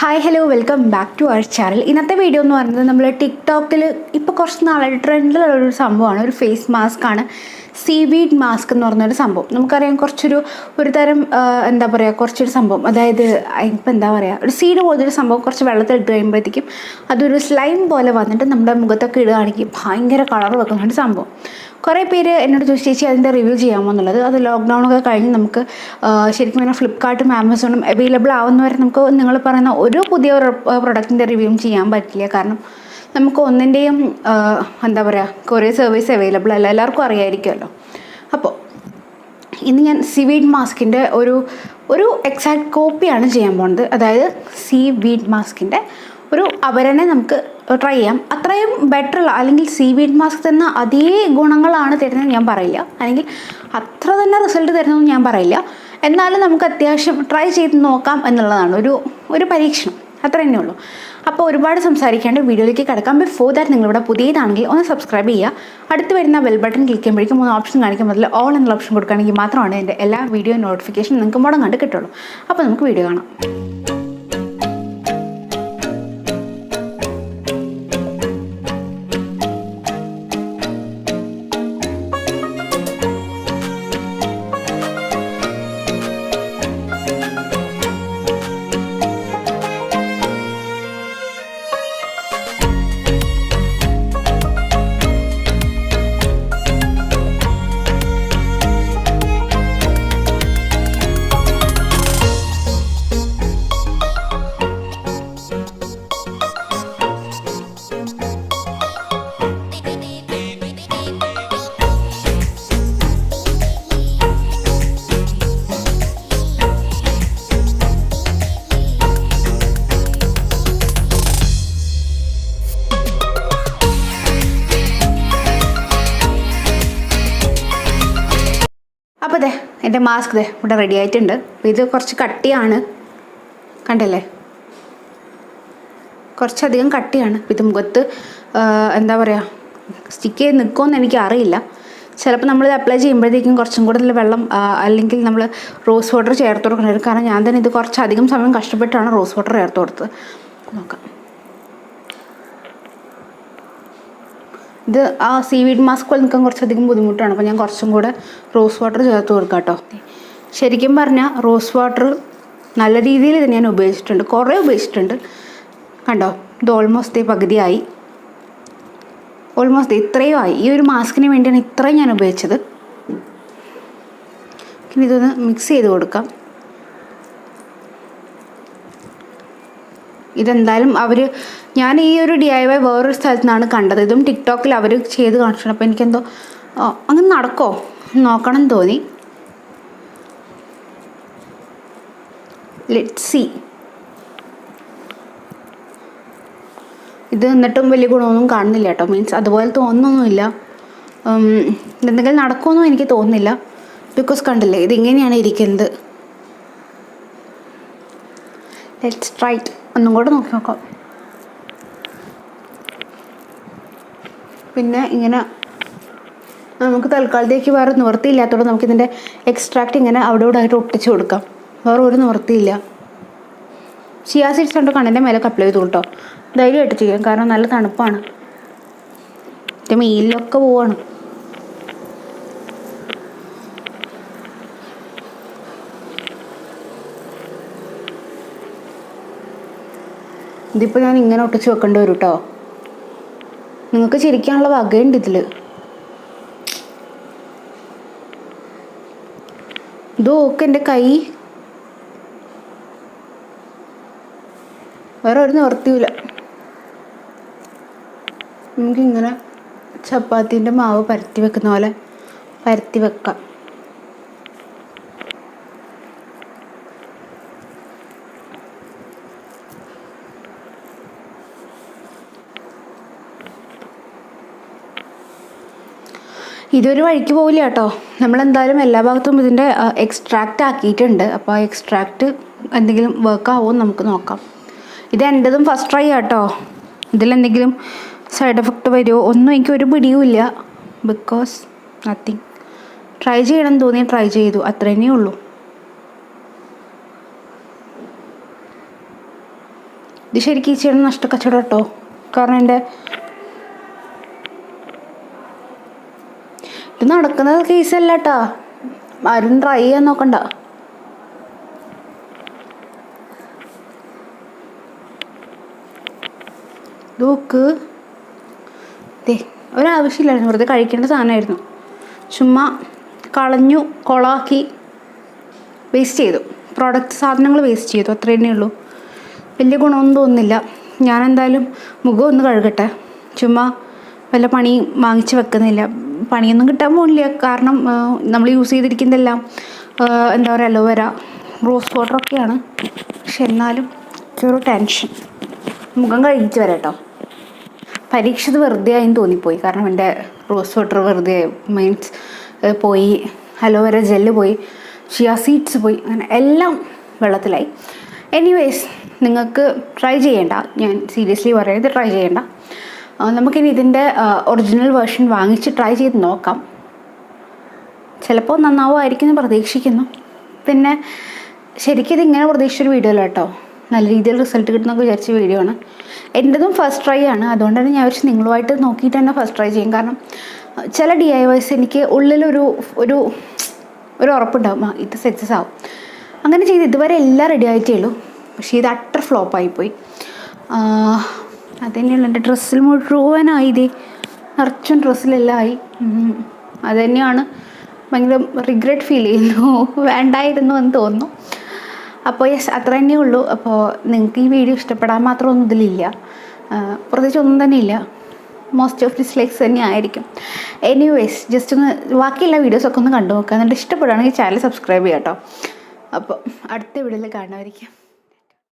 Hi hello welcome back to our channel. ഇന്നത്തെ video എന്ന് പറയുന്നത് നമ്മൾ ടിക്ടോക്കിൽ ഇപ്പോൾ കുറച്ച് നാളായിട്ട് ട്രെൻഡിലുള്ളൊരു സംഭവമാണ്. ഒരു ഫേസ് മാസ്ക് ആണ് സീവീഡ് മാസ്ക് എന്ന് പറഞ്ഞൊരു സംഭവം. നമുക്കറിയാം ഒരു തരം എന്താ പറയുക, കുറച്ചൊരു സംഭവം, അതായത് ഇപ്പം എന്താ പറയുക, ഒരു സീഡ് പോലൊരു സംഭവം കുറച്ച് വെള്ളത്തിൽ ഇട്ട് കഴിയുമ്പോഴത്തേക്കും അതൊരു സ്ലൈം പോലെ വന്നിട്ട് നമ്മുടെ മുഖത്തൊക്കെ ഇടുകയാണെങ്കിൽ ഭയങ്കര കളർ വെക്കുന്ന ഒരു സംഭവം. കുറേ പേര് എന്നോട് ചോദിച്ചു, ചേച്ചി അതിൻ്റെ റിവ്യൂ ചെയ്യാമോ എന്നുള്ളത്. അത് ലോക്ക്ഡൗണൊക്കെ കഴിഞ്ഞ് നമുക്ക് ശരിക്കും പറഞ്ഞാൽ ഫ്ലിപ്കാർട്ടും ആമസോണും അവൈലബിൾ ആവുന്നവരെ നമുക്ക് നിങ്ങൾ പറയുന്ന ഒരു പുതിയ പ്രൊഡക്റ്റിൻ്റെ റിവ്യൂവും ചെയ്യാൻ പറ്റില്ല. കാരണം നമുക്ക് ഒന്നിൻ്റെയും എന്താ പറയുക, കൊറിയർ സർവീസ് അവൈലബിൾ അല്ല, എല്ലാവർക്കും അറിയാമായിരിക്കുമല്ലോ. അപ്പോൾ ഇന്ന് ഞാൻ സീവീഡ് മാസ്കിൻ്റെ ഒരു എക്സാക്ട് കോപ്പിയാണ് ചെയ്യാൻ പോകുന്നത്. അതായത് സീവീഡ് മാസ്കിൻ്റെ ഒരു അവരനെ നമുക്ക് ട്രൈ ചെയ്യാം. അത്രയും ബെറ്ററുള്ള, അല്ലെങ്കിൽ സീവീഡ് മാസ്ക് തന്ന അതേ ഗുണങ്ങളാണ് തരുന്നത് ഞാൻ പറയില്ല, അല്ലെങ്കിൽ അത്ര തന്നെ റിസൾട്ട് തരുന്നതെന്ന് ഞാൻ പറയില്ല. എന്നാലും നമുക്ക് അത്യാവശ്യം ട്രൈ ചെയ്ത് നോക്കാം എന്നുള്ളതാണ് ഒരു പരീക്ഷണം, അത്ര തന്നെ ഉള്ളൂ. അപ്പോൾ ഒരുപാട് സംസാരിക്കാണ്ട് വീഡിയോയിലേക്ക് കിടക്കാം. ബിഫോർ ദാറ്റ് നിങ്ങളിവിടെ പുതിയതാണെങ്കിൽ ഒന്ന് സബ്സ്ക്രൈബ് ചെയ്യുക. അടുത്ത് വരുന്ന ബെൽ ബട്ടൺ ക്ലിക്ക് ചെയ്യുമ്പോഴേക്കും 3 ഓപ്ഷൻ കാണിക്കും. അതിൽ ഓൾ എന്നുള്ള ഓപ്ഷൻ കൊടുക്കുകയാണെങ്കിൽ മാത്രമാണ് എൻ്റെ എല്ലാ വീഡിയോ നോട്ടിഫിക്കേഷൻ നിങ്ങൾക്ക് മുടങ്ങാണ്ട് കിട്ടുള്ളൂ. അപ്പോൾ നമുക്ക് വീഡിയോ കാണാം. അപ്പോൾ എൻ്റെ മാസ്ക് ഇവിടെ റെഡി ആയിട്ടുണ്ട്. അപ്പോൾ ഇത് കുറച്ച് കട്ടിയാണ്, കണ്ടല്ലേ, കുറച്ചധികം കട്ടിയാണ്. ഇത് മുഖത്ത് എന്താ പറയുക, സ്റ്റിക്ക് ചെയ്ത് നിൽക്കുമെന്ന് എനിക്ക് അറിയില്ല. ചിലപ്പോൾ നമ്മളിത് അപ്ലൈ ചെയ്യുമ്പോഴത്തേക്കും കുറച്ചും കൂടുതൽ വെള്ളം അല്ലെങ്കിൽ നമ്മൾ റോസ് വാട്ടർ ചേർത്ത് കൊടുക്കണം. കാരണം ഞാൻ തന്നെ ഇത് കുറച്ചധികം സമയം കഷ്ടപ്പെട്ടാണ് റോസ് വാട്ടർ ചേർത്ത് കൊടുത്തത്. നോക്കാം, ഇത് ആ സീവീഡ് മാസ്ക് പോലെ നിൽക്കാൻ കുറച്ചധികം ബുദ്ധിമുട്ടാണ്. അപ്പോൾ ഞാൻ കുറച്ചും കൂടെ റോസ് വാട്ടർ ചേർത്ത് കൊടുക്കാം കേട്ടോ. ശരിക്കും പറഞ്ഞാൽ റോസ് വാട്ടർ നല്ല രീതിയിൽ ഇത് ഞാൻ ഉപയോഗിച്ചിട്ടുണ്ട്, കുറേ ഉപയോഗിച്ചിട്ടുണ്ട്. കണ്ടോ, ഇത് ഓൾമോസ്റ്റ് പകുതിയായി, ഓൾമോസ്റ്റ് ഇത്രയും ആയി. ഈ ഒരു മാസ്കിന് വേണ്ടിയാണ് ഇത്രയും ഞാൻ ഉപയോഗിച്ചത്. ഇനി ഇതൊന്ന് മിക്സ് ചെയ്ത് കൊടുക്കാം. ഇതെന്തായാലും ഞാൻ ഈ ഒരു DIY വേറൊരു സ്ഥലത്ത് നിന്നാണ് കണ്ടത്. ഇതും ടിക്ടോക്കിൽ അവർ ചെയ്ത് കാണിച്ചിട്ടുണ്ട്. അപ്പോൾ എനിക്കെന്തോ അങ്ങനെ നടക്കോ നോക്കണം എന്ന് തോന്നി. Let's see. ഇത് എന്നിട്ടും വലിയ ഗുണമൊന്നും കാണുന്നില്ല കേട്ടോ. മീൻസ് അതുപോലെ തോന്നുന്നൊന്നുമില്ല. എന്തെങ്കിലും നടക്കുമെന്നും എനിക്ക് തോന്നുന്നില്ല. ബിക്കോസ് കണ്ടില്ലേ, ഇതിങ്ങനെയാണ് ഇരിക്കുന്നത്. Let's try it. ഒന്നും കൂടെ നോക്കി നോക്കാം. പിന്നെ ഇങ്ങനെ നമുക്ക് തൽക്കാലത്തേക്ക് വേറെ നിവൃത്തിയില്ലാത്തതുകൊണ്ട് നമുക്കിതിൻ്റെ എക്സ്ട്രാക്റ്റ് ഇങ്ങനെ അവിടെ ഇവിടെ ആയിട്ട് ഒട്ടിച്ച് കൊടുക്കാം. വേറെ ഒരു നിവൃത്തിയില്ല. ചിയാ സീഡ്സ് കൊണ്ട് കണ്ണിൻ്റെ മേലൊക്കെ അപ്ലൈ ചെയ്തു കേട്ടോ. ധൈര്യമായിട്ട് ചെയ്യാം, കാരണം നല്ല തണുപ്പാണ്. എൻ്റെ മെയിലൊക്കെ പോവാണ്. ഇതിപ്പോൾ ഞാൻ ഇങ്ങനെ ഒട്ടിച്ച് വെക്കേണ്ടി വരും കേട്ടോ. നിങ്ങൾക്ക് ചിരിക്കാനുള്ള വകയുണ്ട് ഇതിൽ. ഇത് ഓക്കെ, എൻ്റെ കൈ വേറെ ഒരു നിവർത്തിയില്ല. നമുക്കിങ്ങനെ ചപ്പാത്തിൻ്റെ മാവ് പരത്തി വെക്കുന്ന പോലെ പരത്തി വെക്കാം. ഇതൊരു വഴിക്ക് പോവില്ല കേട്ടോ. നമ്മളെന്തായാലും എല്ലാ ഭാഗത്തും ഇതിൻ്റെ എക്സ്ട്രാക്റ്റ് ആക്കിയിട്ടുണ്ട്. അപ്പോൾ ആ എക്സ്ട്രാക്റ്റ് എന്തെങ്കിലും വർക്ക് ആവുമോ നമുക്ക് നോക്കാം. ഇത് എൻ്റെതും ഫസ്റ്റ് ട്രൈ കേട്ടോ. ഇതിലെന്തെങ്കിലും സൈഡ് എഫക്റ്റ് വരുമോ ഒന്നും എനിക്കൊരു പിടിയുമില്ല. Because nothing. ട്രൈ ചെയ്യണം തോന്നി ട്രൈ ചെയ്തു, അത്ര തന്നെ ഉള്ളൂ. ഇത് ശരിക്കും ഈ ചെയ്യണം നഷ്ടക്കച്ചവടം കേട്ടോ. കാരണം എൻ്റെ ഇത് നടക്കുന്ന കേസല്ല കേട്ടോ. ആരും ട്രൈ ചെയ്യാൻ നോക്കണ്ട. നോക്ക്, ഒരാവശ്യമില്ലായിരുന്നു, വെറുതെ കഴിക്കേണ്ട സാധനമായിരുന്നു. ചുമ്മാ കളഞ്ഞു, കൊളാക്കി, വേസ്റ്റ് ചെയ്തു. സാധനങ്ങൾ വേസ്റ്റ് ചെയ്തു, അത്ര തന്നെ ഉള്ളൂ. വലിയ ഗുണമൊന്നും തോന്നുന്നില്ല. ഞാനെന്തായാലും മുഖം ഒന്ന് കഴുകട്ടെ. ചുമ്മാ വല്ല പണി വാങ്ങിച്ച് വെക്കുന്നില്ല. പണിയൊന്നും കിട്ടാൻ പോകില്ല. കാരണം നമ്മൾ യൂസ് ചെയ്തിരിക്കുന്നതെല്ലാം എന്താ പറയുക, അലോവേര, റോസ് വാട്ടറൊക്കെയാണ്. പക്ഷെ എന്നാലും ഒരു ടെൻഷൻ. മുഖം കഴുകിച്ച് വരാം കേട്ടോ. പരീക്ഷ വെറുതെ ആയെന്ന് തോന്നിപ്പോയി. കാരണം എൻ്റെ റോസ് വാട്ടർ വെറുതെ മീൻസ് പോയി, അലോവേര ജെല്ല് പോയി, ചിയ സീഡ്സ് പോയി, അങ്ങനെ എല്ലാം വെള്ളത്തിലായി. എനിവേസ്, നിങ്ങൾക്ക് ട്രൈ ചെയ്യേണ്ട, ഞാൻ സീരിയസ്ലി പറയുന്നത് ട്രൈ ചെയ്യേണ്ട. നമുക്കിനി ഇതിൻ്റെ ഒറിജിനൽ വേർഷൻ വാങ്ങിച്ച് ട്രൈ ചെയ്ത് നോക്കാം. ചിലപ്പോൾ നന്നാവുമായിരിക്കും എന്ന് പ്രതീക്ഷിക്കുന്നു. പിന്നെ ശരിക്കും ഇതിങ്ങനെ പ്രതീക്ഷിച്ചൊരു വീഡിയോ അല്ല കേട്ടോ. നല്ല രീതിയിൽ റിസൾട്ട് കിട്ടുന്നൊക്കെ വിചാരിച്ച വീഡിയോ ആണ്. എൻ്റെതും ഫസ്റ്റ് ട്രൈ ആണ്. അതുകൊണ്ട് തന്നെ ഞാൻ വിചാരിച്ചു നിങ്ങളുമായിട്ട് നോക്കിയിട്ട് തന്നെ ഫസ്റ്റ് ട്രൈ ചെയ്യും. കാരണം ചില DIYs എനിക്ക് ഉള്ളിലൊരു ഒരു ഒരു ഉറപ്പുണ്ടാവും, ഇത് സക്സസ് ആവും. അങ്ങനെ ചെയ്ത് ഇതുവരെ എല്ലാം റെഡി ആയിട്ടേ ഉള്ളൂ. പക്ഷേ ഇത് അട്ടർ ഫ്ലോപ്പായിപ്പോയി. അതുതന്നെയുള്ള എൻ്റെ ഡ്രസ്സിൽ മുഴുവനായി, ഇതേ നിറച്ചും ഡ്രസ്സിലെല്ലാം ആയി. അതുതന്നെയാണ് ഭയങ്കര റിഗ്രറ്റ് ഫീൽ ചെയ്യുന്നു. വേണ്ടായിരുന്നു എന്ന് തോന്നുന്നു. അപ്പോൾ യെസ്, അത്ര തന്നെ ഉള്ളൂ. അപ്പോൾ നിങ്ങൾക്ക് ഈ വീഡിയോ ഇഷ്ടപ്പെടാൻ മാത്രമൊന്നും ഇതിലില്ല, പ്രത്യേകിച്ച് ഒന്നും തന്നെ ഇല്ല. മോസ്റ്റ് ഓഫ് ഡിസ്ലൈക്സ് തന്നെ ആയിരിക്കും. എനിവേസ്, ജസ്റ്റ് ഒന്ന് ബാക്കിയുള്ള വീഡിയോസൊക്കെ ഒന്ന് കണ്ടു നോക്കുക. എന്നിട്ട് ഇഷ്ടപ്പെടുകയാണെങ്കിൽ ചാനൽ സബ്സ്ക്രൈബ് ചെയ്യാം കേട്ടോ. അപ്പോൾ അടുത്ത വീഡിയോയിൽ കാണുമായിരിക്കും.